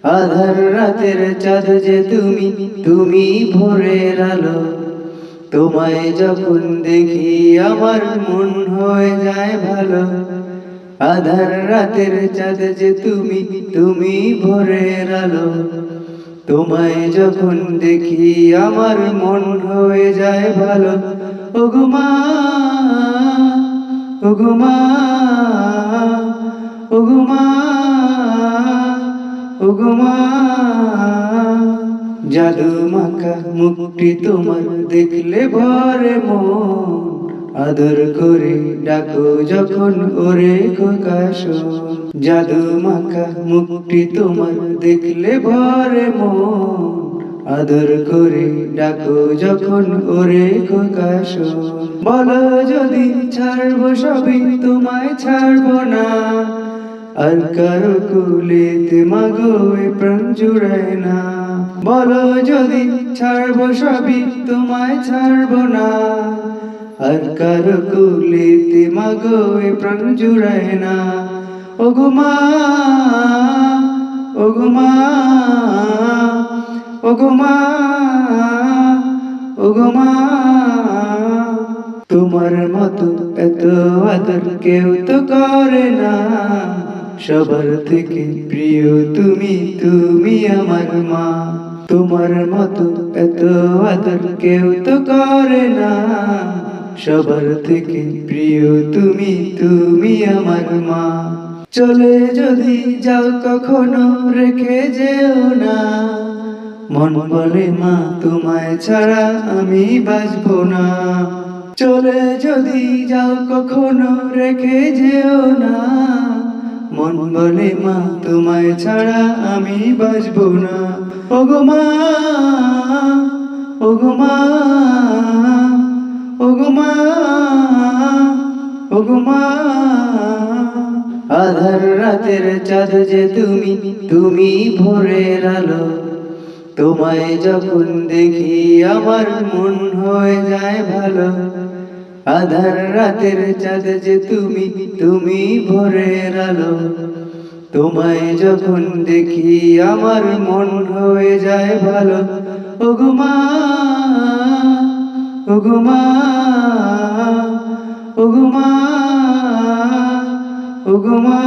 আধার রাতের চাঁদ যে তুমি, তুমি ভোরের আলো। তোমায় যখন দেখি আমার মন হয়ে যায় ভালো। আধার রাতের চাঁদ যে তুমি, তুমি ভোরের আলো। তোমায় যখন দেখি আমার মন হয়ে যায় ভালো। ওগো মা, ওগো মা, ওগো মা, ওগো মা। জাদু মাখা মুখটি তোমার দেখলে ভরে মন। আদর করে ডাকো যখন ওরে খোকা শোন। জাদু মাখা মুখটি তোমার দেখলে ভরে মন। আদর করে ডাকো যখন ওরে খোকা শোন। বলো যদি ছাড়বো সবই তোমায় ছাড়বো না। আর কারো কুলেতে মাগো এ প্রাণ জুড়ায় না। বলো যদি ছাড়বো সবই তোমায় ছাড়বো না। আর কারো কুলেতে মাগো এ প্রাণ জুড়ায় না। ওগো মা, ওগো মা, ওগো মা, ওগো মা। তোমার মতো এত আদর কেউ তো করে না। সবার থেকে প্রিয় তুমি, তুমি আমার মা। তোমার মতো এত আদর কেউ তো করে না। সবার থেকে প্রিয় তুমি, তুমি আমার মা। চলে যদি যাও কখনো রেখে যেও না। মন বলে মা তোমায় ছাড়া আমি বাঁচবো না। চলে যদি যাও কখনো রেখে যেও না। মন বলে মা তোমায় ছাড়া আমি বাঁচবো না। ওগো মা, ওগো মা, ওগো মা, ওগো মা। আধার রাতের চাঁদ যে তুমি, তুমি ভোরের আলো। তোমায় যখন দেখি আমার মন হয়ে যায় ভালো। আধার রাতের চাঁদ যে তুমি, তুমি ভোরের আলো। তোমায় যখন দেখি আমার মন হয়ে যায় ভালো। ওগো মা, ওগো মা, ওগো মা, ওগো মা।